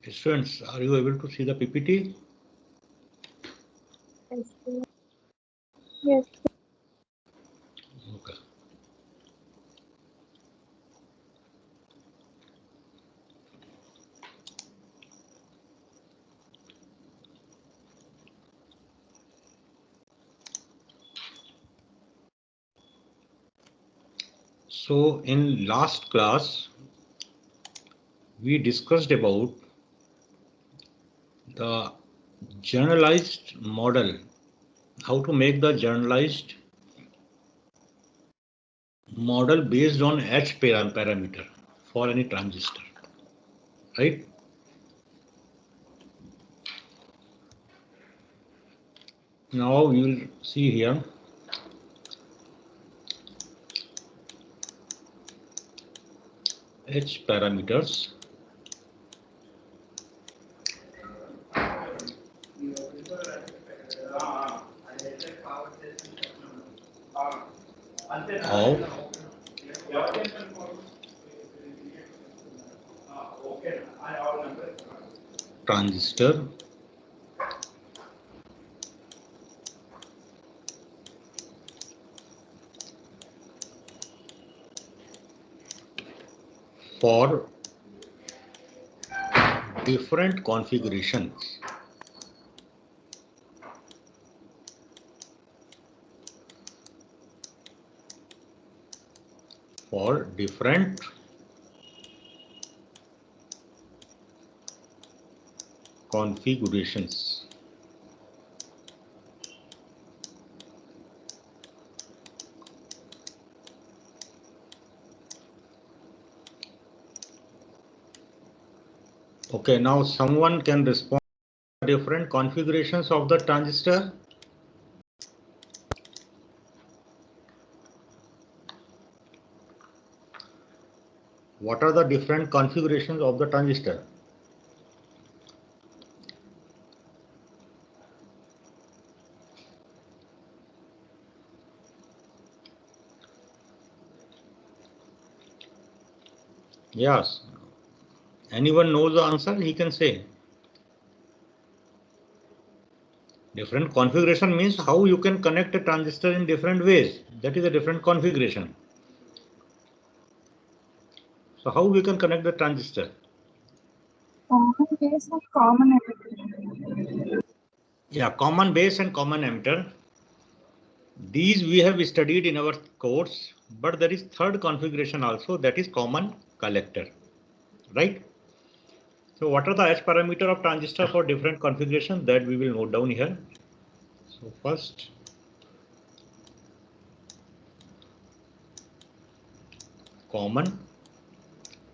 Students, are you able to see the PPT? Yes. Okay. So in last class, we discussed about the generalized model, how to make the generalized model based on H parameter for any transistor, right? Now you will see here H parameters. Of transistor for different configurations. For different configurations. Okay, now someone can respond to different configurations of the transistor. What are the different configurations of the transistor? Yes. Anyone knows the answer? He can say. Different configuration means how you can connect a transistor in different ways. That is a different configuration. So how we can connect the transistor? Common base and common emitter. Yeah, common base and common emitter. These we have studied in our course, but there is third configuration also, that is common collector, right? So what are the H parameter of transistor for different configurations, that we will note down here. So first, common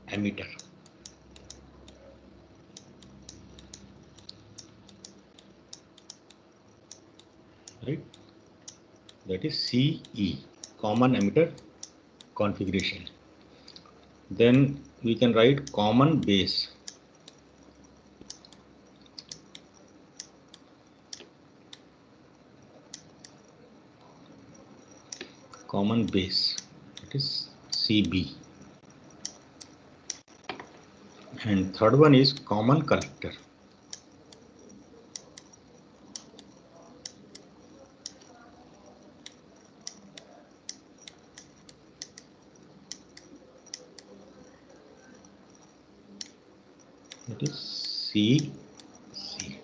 emitter. Right? That is CE, common emitter configuration. Then we can write common base. Common base, that is CB. And third one is common collector. That is CC.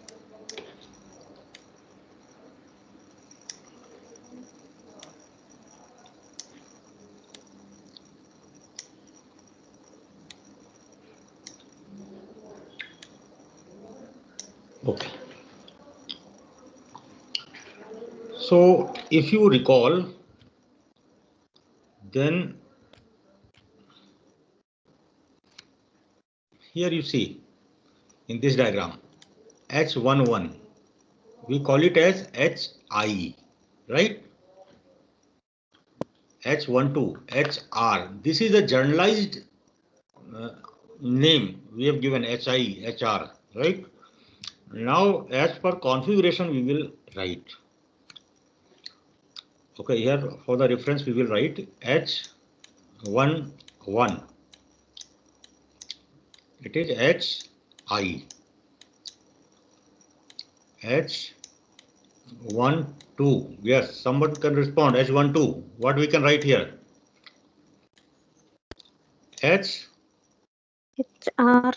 Okay. So if you recall, then here you see in this diagram H11, we call it as HI, right? H12, HR. This is a generalized name we have given, HI, HR, right? Now as per configuration we will write. Okay, here for the reference we will write H11. It is HI. H12. Yes, someone can respond. H12. What we can write here? H HR.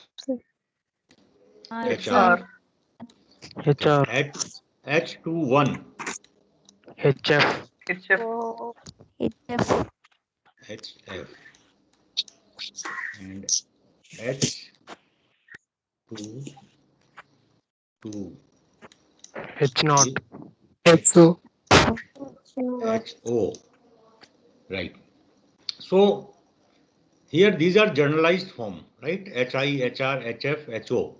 HR. HR. H21. HF. Oh, HF. HF. And H22. H0. HO. HO. Right. So here these are generalized form, right? HI, HR, HF, HO.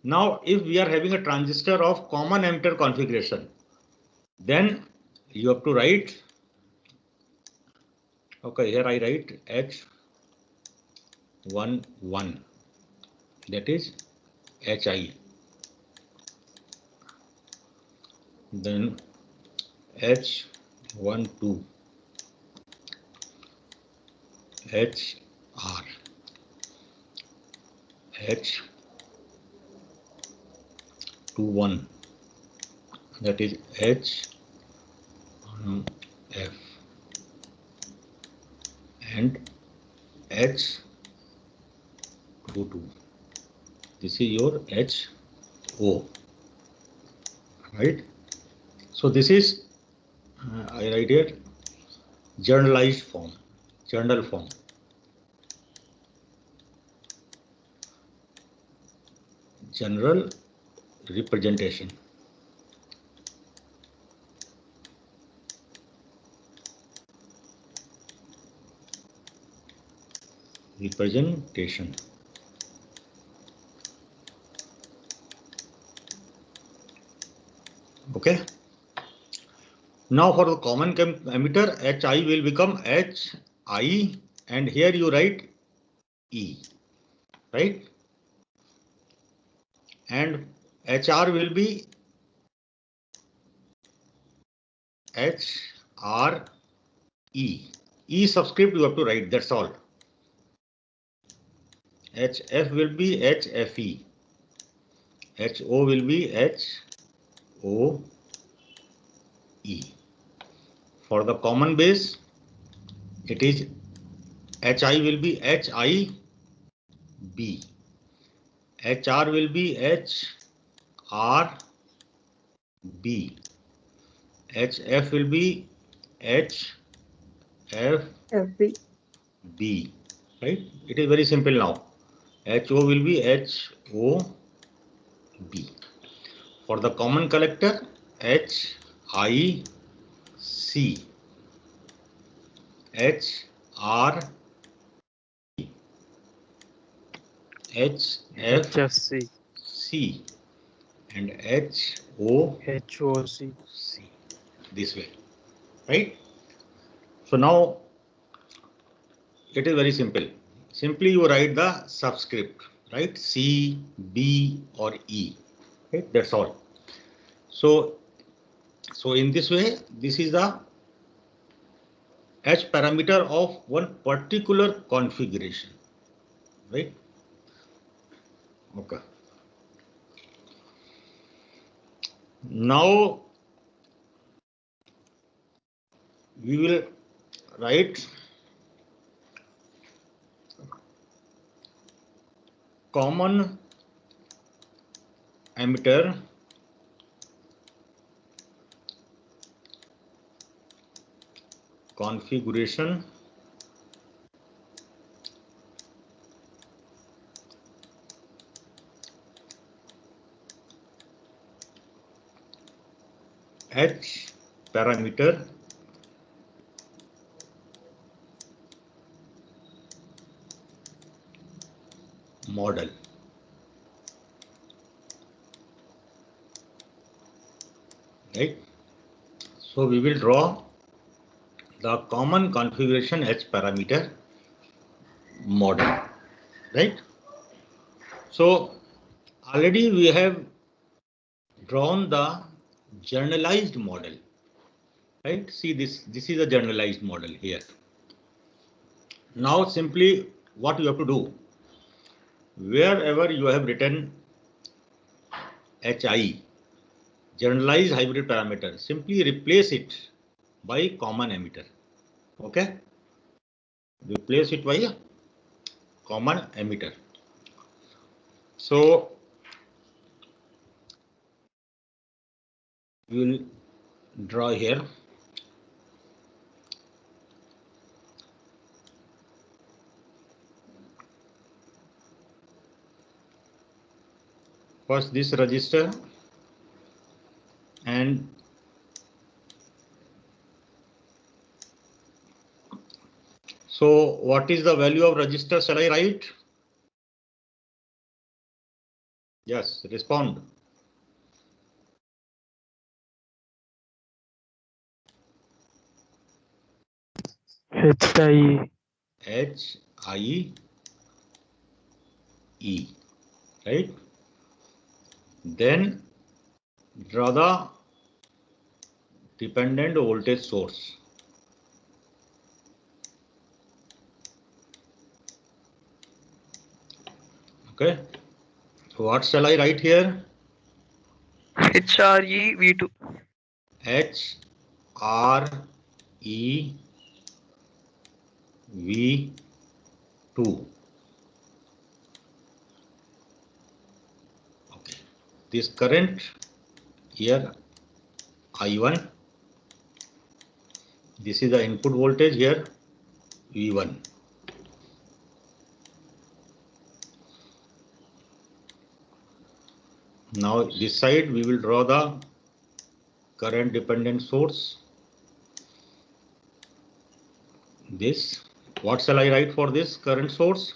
Now, if we are having a transistor of common emitter configuration, then you have to write. Okay, here I write H11. That is HI. Then H12. HR. H21. That is HF. And H22. This is your HO. Right? So this is, I write here, generalized form, general form. General representation. Representation. Okay. Now for the common emitter, HI will become HI, and here you write E, right? And HR will be HRE. E subscript you have to write, that's all. HF will be HFE. HO will be HOE. For the common base, it is HI will be HIB. HR will be HRB. HF will be HFB. Right? It is very simple now. HO will be HOB. For the common collector, HIC. HR. HFC. C and HOC. HOC. This way, right? So now it is very simple. Simply you write the subscript, right? C, B or E, right? That's all. So in this way, this is the H parameter of one particular configuration, right? Okay. Now we will write common emitter configuration H parameter model. Right? So we will draw the common configuration H parameter model, right? So already we have drawn the generalized model, right? See this is a generalized model here. Now simply what you have to do, wherever you have written HI, generalized hybrid parameter, simply replace it by common emitter. Okay, replace it by a common emitter. So we will draw here. First this register, and so what is the value of register? Shall I write? Yes, respond. HIE. HIE, right? Then draw the dependent voltage source. Okay, so what shall I write here? HRE V2. HRE V2. Okay, this current here I1. This is the input voltage here V1. Now this side we will draw the current dependent source. This, what shall I write for this current source?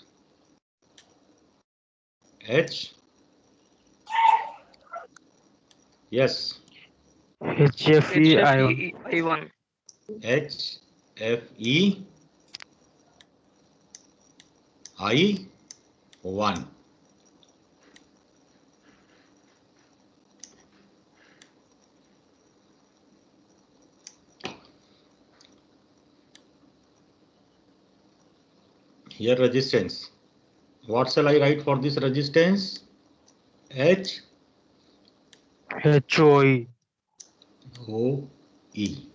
H. Yes. HFE I1. HFE I1. HFE I1. Here resistance. What shall I write for this resistance? H HOE. O E.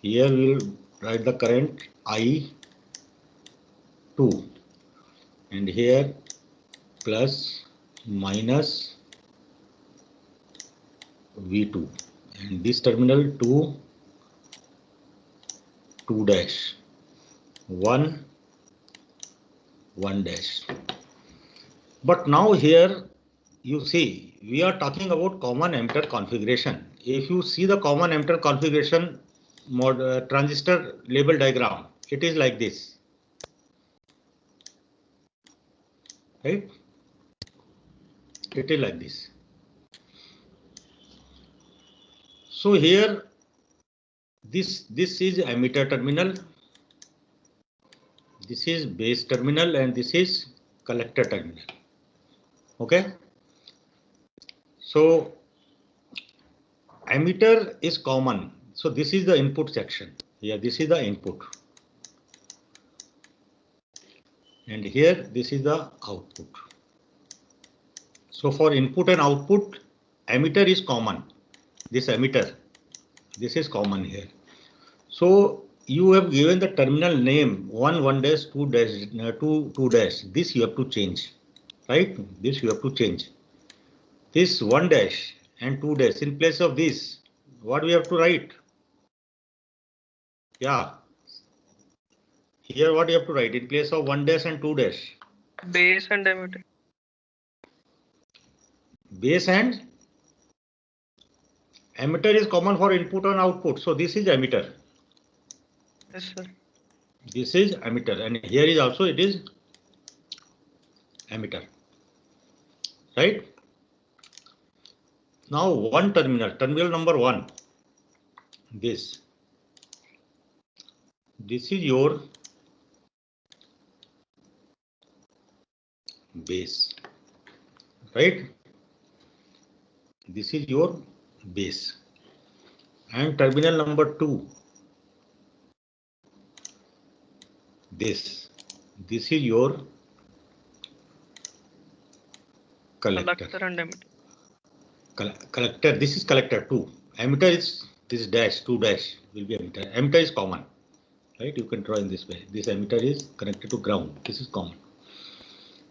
Here we will write the current I2, and here plus minus V2, and this terminal 2 dash 1 dash. But now here you see we are talking about common emitter configuration. If you see the common emitter configuration transistor label diagram, it is like this, right? It is like this. So here this is emitter terminal, this is base terminal, and this is collector terminal. Okay, so emitter is common. So this is the input section. Yeah, this is the input, and here this is the output. So for input and output, emitter is common. This emitter, this is common here. So you have given the terminal name 1 dash 2 dash 2 dash. This you have to change, right? This you have to change. This 1 dash and 2 dash, in place of this, what we have to write? Yeah. Here what you have to write in place of 1 dash and 2 dash? Base and emitter. Base and emitter is common for input and output. So this is emitter. Yes, sir. This is emitter, and here is also it is emitter, right? Now one terminal, terminal number 1. This is your base, right? This is your base, and terminal number 2. This is your collector. Collector and emitter. collector. This is collector 2. Emitter is this dash 2 dash will be emitter. Emitter is common, right? You can draw in this way. This emitter is connected to ground. This is common.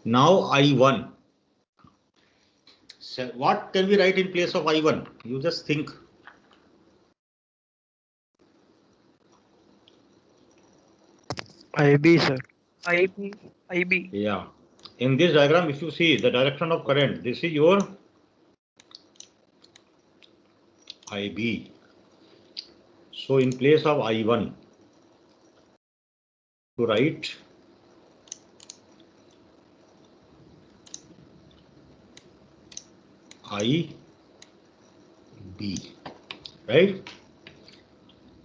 Now I1. So what can we write in place of I1? You just think. IB, sir. IB. Yeah. In this diagram, if you see the direction of current, this is your IB. So in place of I1, to write IB, right?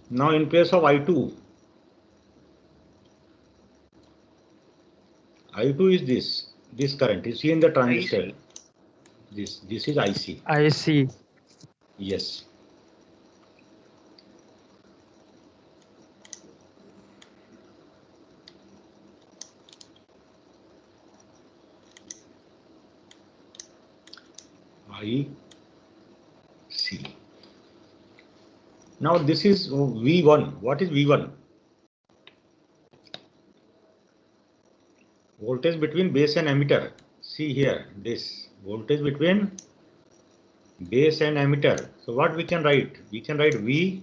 Now in place of I2 is this current. You see in the transistor. This is IC. IC. Yes. IC. Now this is V1. What is V1? Voltage between base and emitter. See here, this voltage between base and emitter. So what we can write? We can write VBE.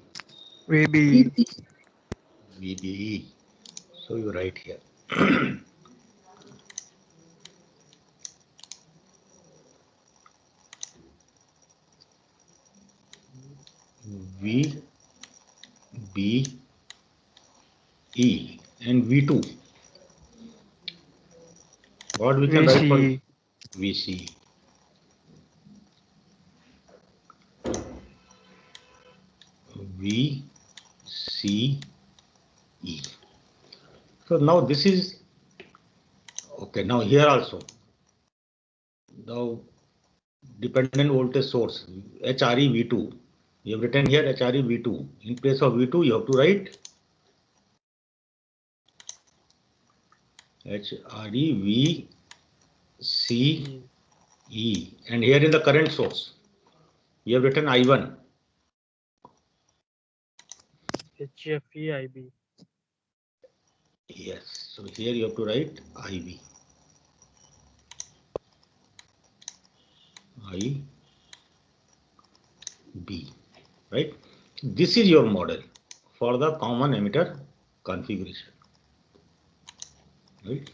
So you write here. VBE and V2. What we can write for VCE? VCE. So now this is okay. Now here also, now dependent voltage source HRE V2. You have written here HRE V2. In place of V2, you have to write HRE VCE. And here in the current source, you have written I1. HFE IB. Yes, so here you have to write IB. IB, right? This is your model for the common emitter configuration, right?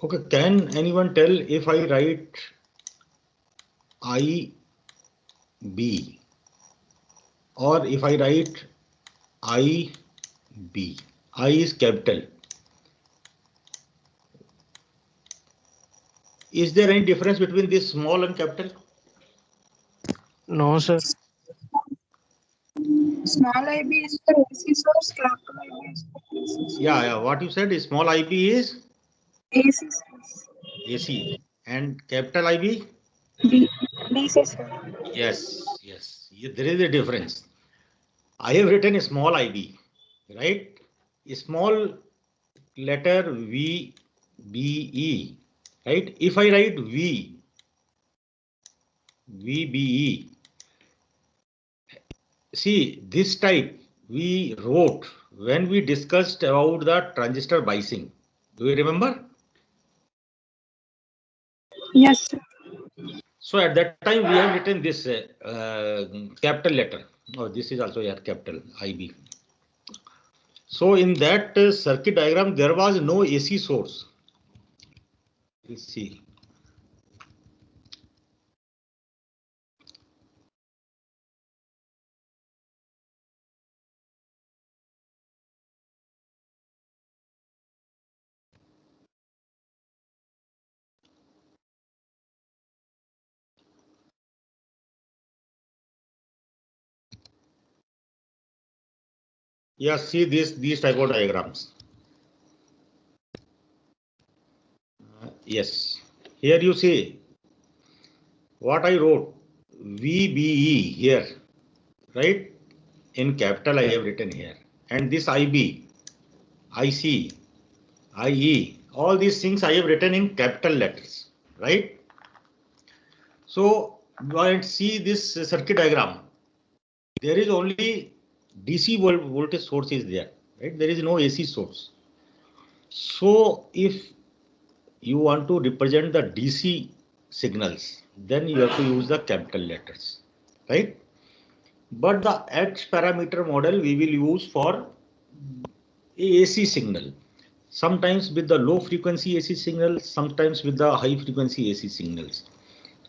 Okay, can anyone tell if I write IB or if I write IB? I is capital. Is there any difference between this small and capital? No, sir. Small IB is for AC source, capital IB is for DC source. Yeah. What you said is small IB is AC source. AC and capital IB? DC source. Yes. There is a difference. I have written a small IB, right? A small letter VBE, right? If I write VBE, see this type we wrote when we discussed about the transistor biasing. Do you remember? Yes, sir. So at that time we have written this capital letter. Oh, this is also here capital IB. So in that circuit diagram there was no AC source. Let's see. Yeah, see these type of diagrams. Yes, here you see what I wrote, VBE here, right? In capital I have written here, and this IB, IC, IE, all these things I have written in capital letters, right? So let's see this circuit diagram. There is only DC voltage source is there, right? There is no AC source. So if you want to represent the DC signals, then you have to use the capital letters, right? But the H parameter model we will use for AC signal. Sometimes with the low frequency AC signal, sometimes with the high frequency AC signals.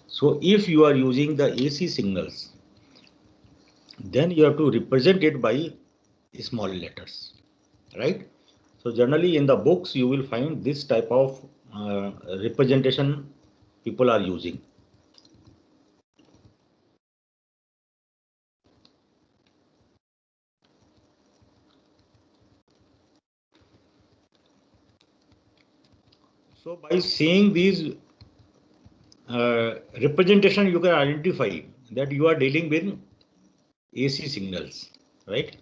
So if you are using the AC signals, then you have to represent it by small letters, right? So generally in the books you will find this type of representation people are using. So by seeing these representation, you can identify that you are dealing with AC signals, right?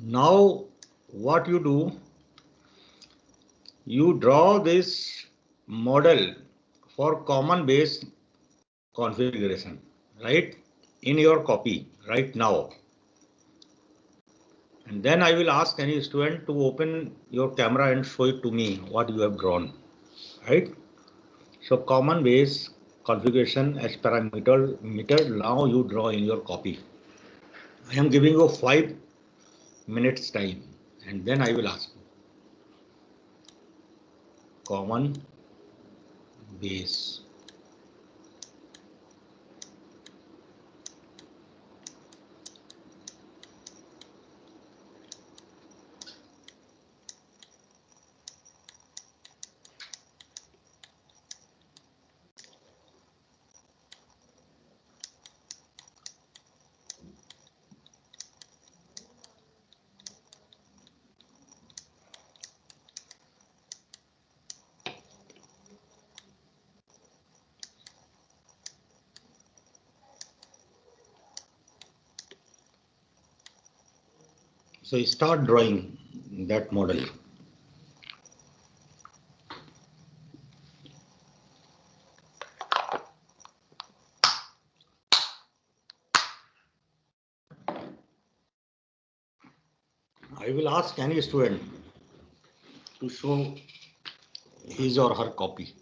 Now what you do, you draw this model for common base configuration, right? In your copy right now. And then I will ask any student to open your camera and show it to me what you have drawn, right? So common base configuration as parameter meter, now you draw in your copy. I am giving you 5 minutes time and then I will ask you. Common base. So start drawing that model. I will ask any student to show his or her copy.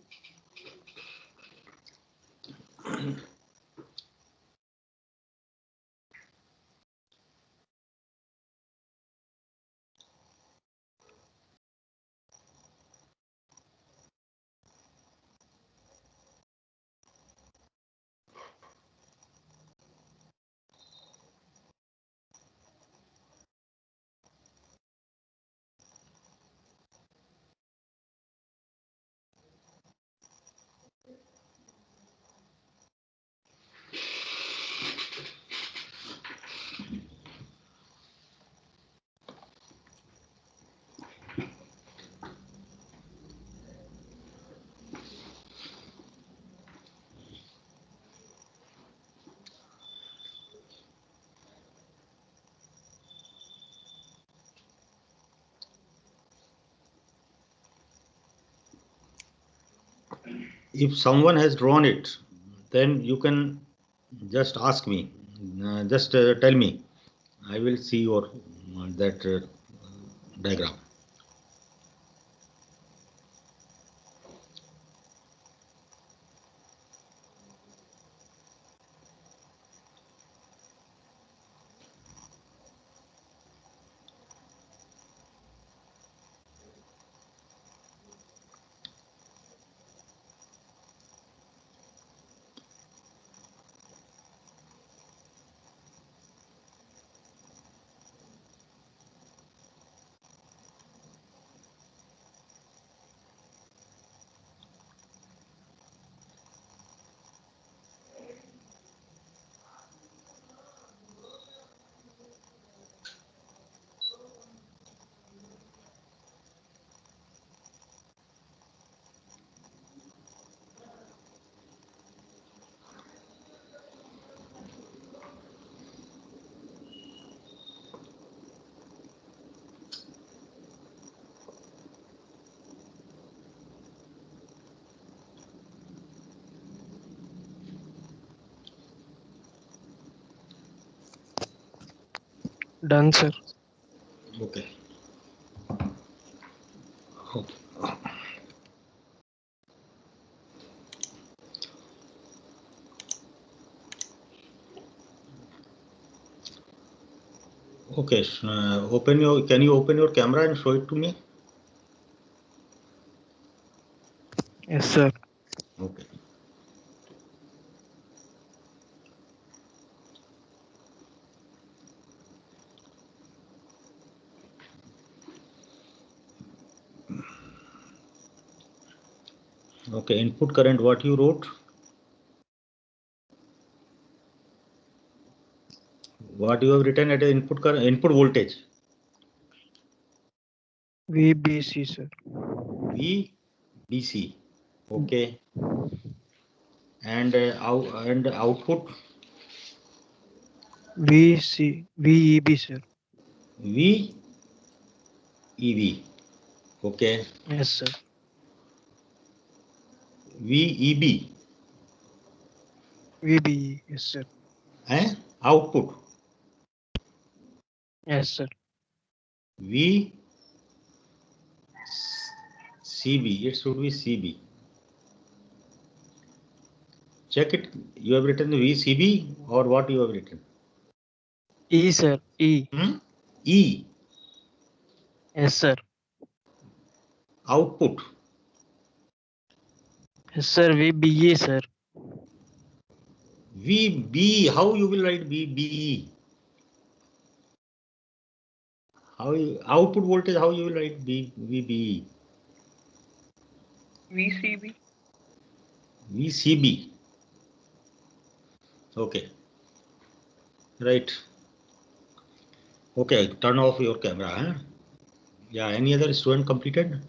If someone has drawn it, then you can just ask me, just tell me. I will see your that diagram. Done, sir. Okay. Okay. Okay. Can you open your camera and show it to me? Yes, sir. Okay. Okay, input current, what you wrote? What you have written at the input current, input voltage? VBC, sir. VBC. Okay. And output? VEB, sir. VEB. Okay. Yes, sir. VEB. VBE, yes, sir. Output. Yes, sir. VCB. It should be CB. Check it. You have written VCB or what you have written? E, sir. E. E. Yes, sir. Output. Yes, sir. VBE, sir. VB. How you will write VBE? Output voltage? How you will write VBE? VCB. VCB. Okay. Right. Okay. Turn off your camera. Huh? Yeah. Any other student completed?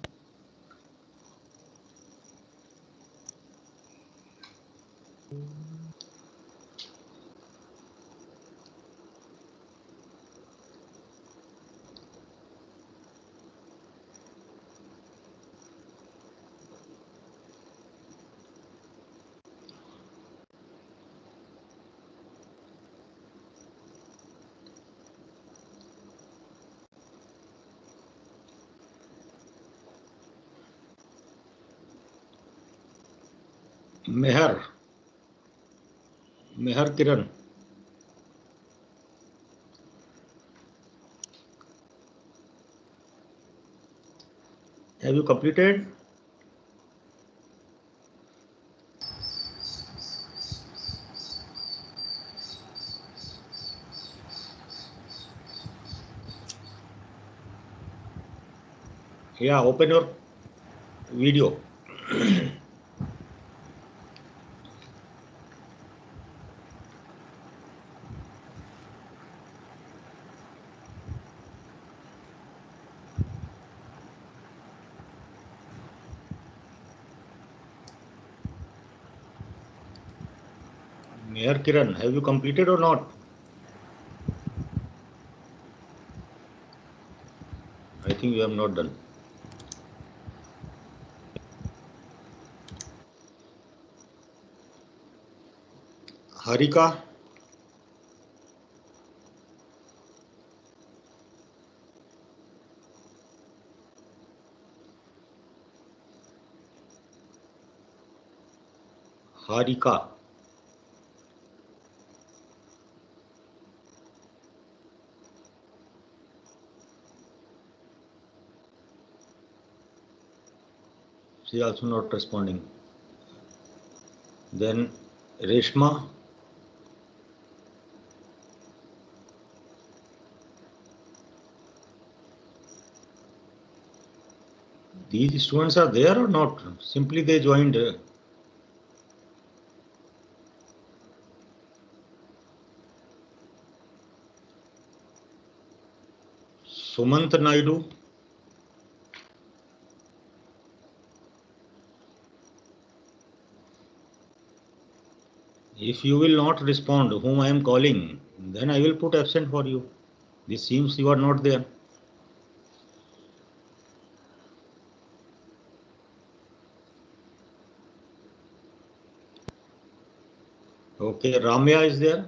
Meher Kiran. Have you completed? Yeah, open your video. Meher Kiran, have you completed or not? I think you have not done. Harika. Harika. She is also not responding. Then Reshma. These students are there or not? Simply they joined. Sumant Naidu. If you will not respond, whom I am calling, then I will put absent for you. This seems you are not there. Okay, Ramya is there.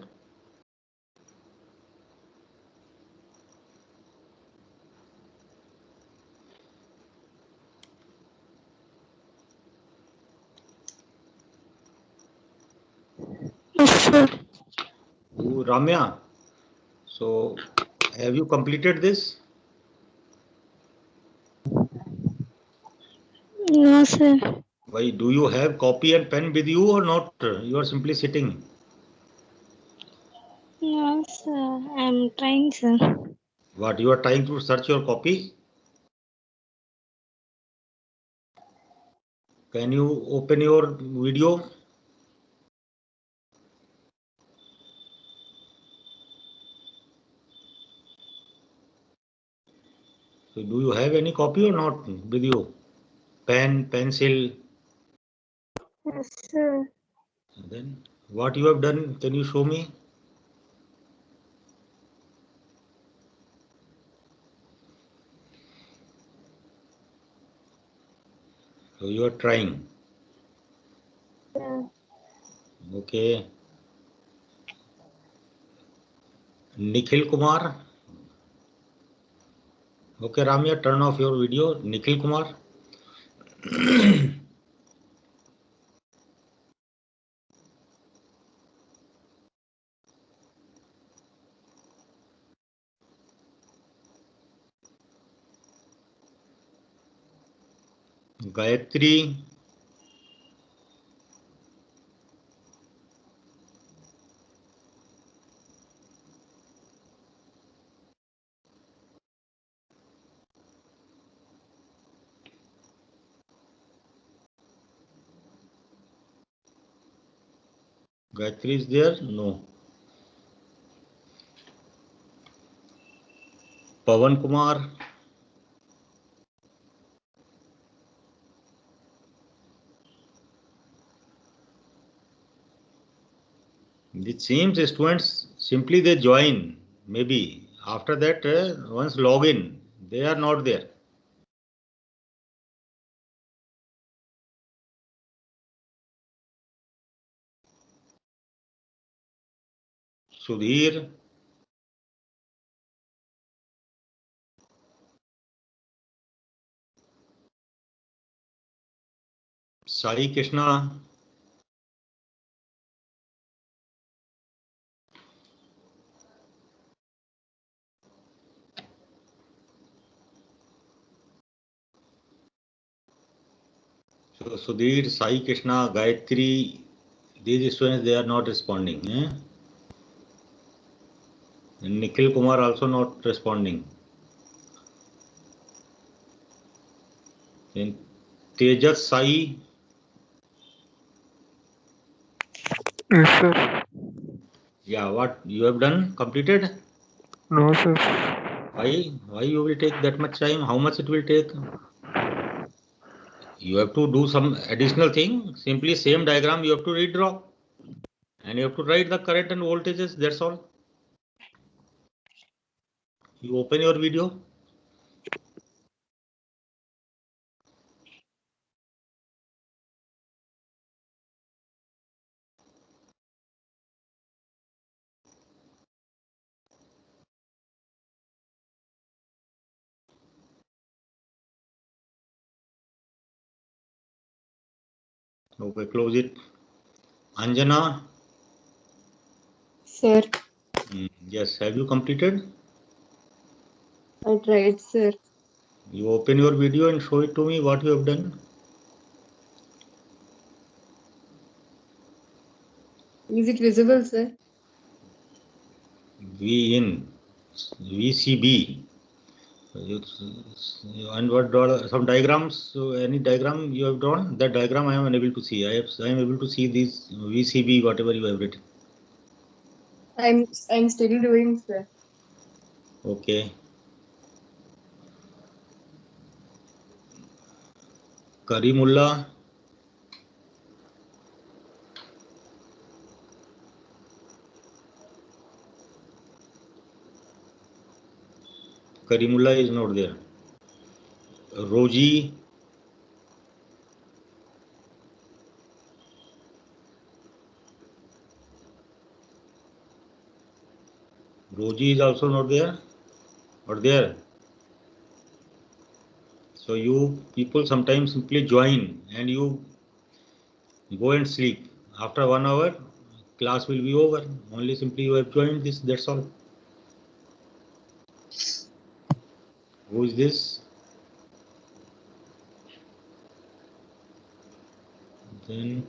sir. You, Ramya. So, have you completed this? No, sir. Why, do you have copy and pen with you or not? You are simply sitting. No, sir. I'm trying, sir. What, you are trying to search your copy? Can you open your video? So do you have any copy or not with you? Pen, pencil. Yes, sir. Then what you have done? Can you show me? So you are trying. Yeah. Okay. Nikhil Kumar. Okay, Ramya, turn off your video. Nikhil Kumar. Gayatri. Gayatri is there? No. Pavan Kumar. It seems students simply they join. Maybe after that, once log in, they are not there. Sudhir. Sai Krishna. So Sudhir, Sai Krishna, Gayatri, these students they are not responding. And Nikhil Kumar also not responding. Then Tejas Sai, Yes, sir. yeah, what you have done? Completed? No, sir. Why? Why you will take that much time? How much it will take? You have to do some additional thing. Simply same diagram you have to redraw. And you have to write the current and voltages. That's all. You open your video. Okay, close it. Anjana. Sir, Yes, have you completed? I tried, sir. You open your video and show it to me what you have done. Is it visible, sir? V in VCB. And what some diagrams? So any diagram you have drawn? That diagram I am unable to see. I am able to see these VCB whatever you have written. I'm still doing, sir. Okay. Karimullah. Karimullah is not there. Roji. Roji is also not there. Or there. So you people sometimes simply join and you go and sleep. After 1 hour, class will be over. Only simply you have joined this, that's all. Who is this? Then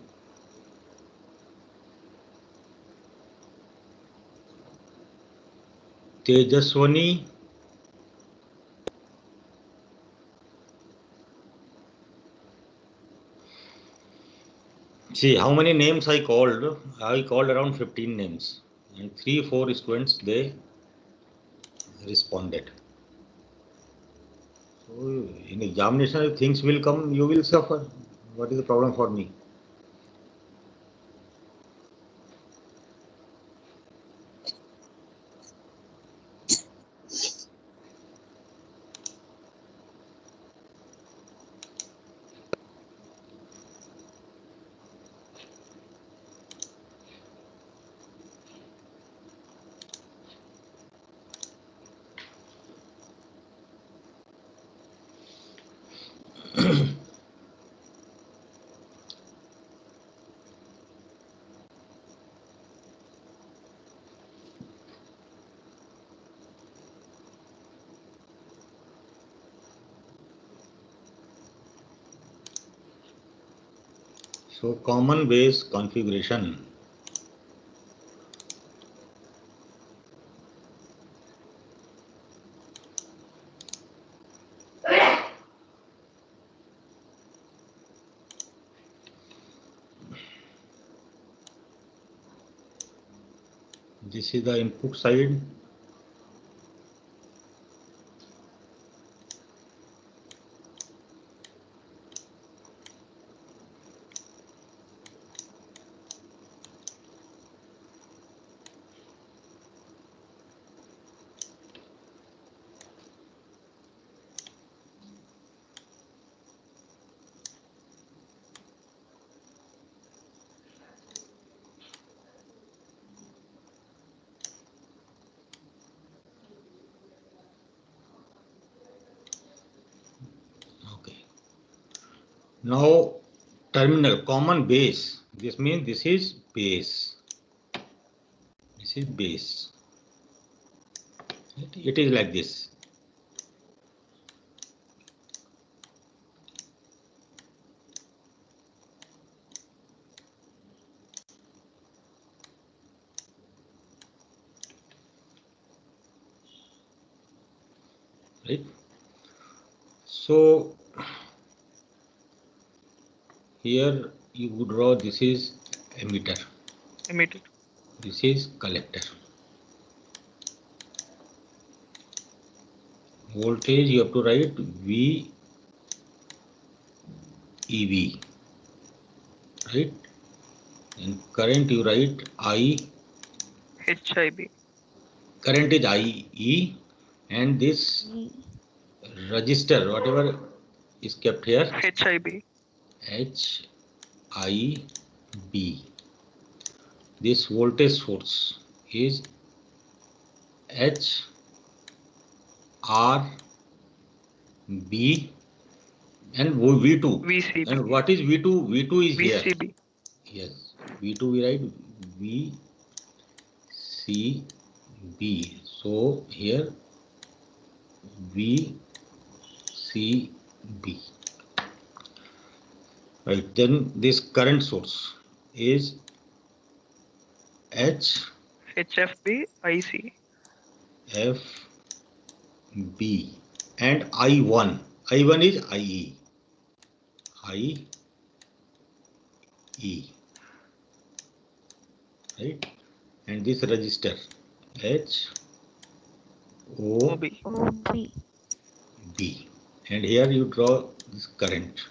Tejaswani. See how many names I called. I called around 15 names, and 3-4 students they responded. So in examination, if things will come, you will suffer. What is the problem for me? So common base configuration. This is the input side. Okay. Now terminal common base. This means this is base. This is base. It is like this. Right. So here you would draw, this is emitter. Emitter. This is collector. Voltage you have to write V EV, right? And current you write I. HIB. Current is IE, and this register, whatever is kept here, HIB. HIB. This voltage source is HRB and V2. VCB. And what is V2? V2 is here. VCB. Yes, V2 we write VCB. So here VCB. Right, then this current source is HFB IC. HFB and I1. I1 is IE. IE. Right, and this resistor HOB, and here you draw this current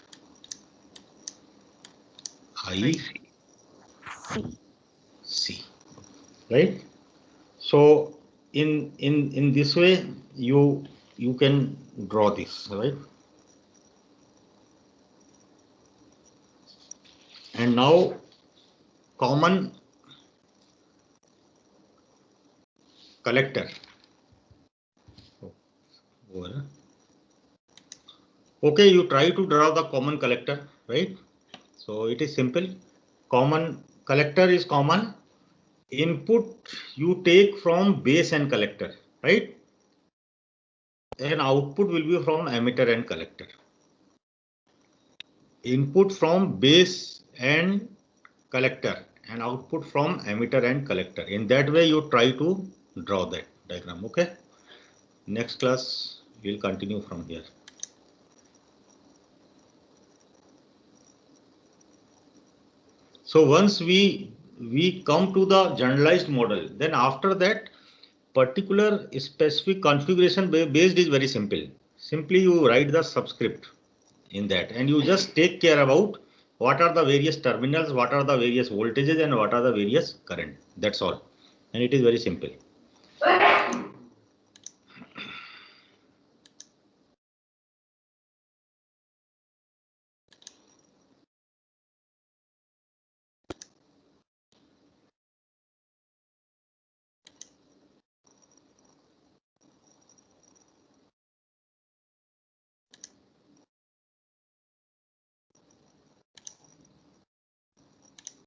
IC. Right. So in this way you can draw this, right? And now common collector. Okay, you try to draw the common collector, right? So it is simple. Common collector is common input you take from base and collector, right? And output will be from emitter and collector. Input from base and collector and output from emitter and collector. In that way you try to draw that diagram. Okay. Next class we'll continue from here. So once we come to the generalized model, then after that particular specific configuration based is very simple. Simply you write the subscript in that and you just take care about what are the various terminals, what are the various voltages and what are the various current. That's all. And it is very simple.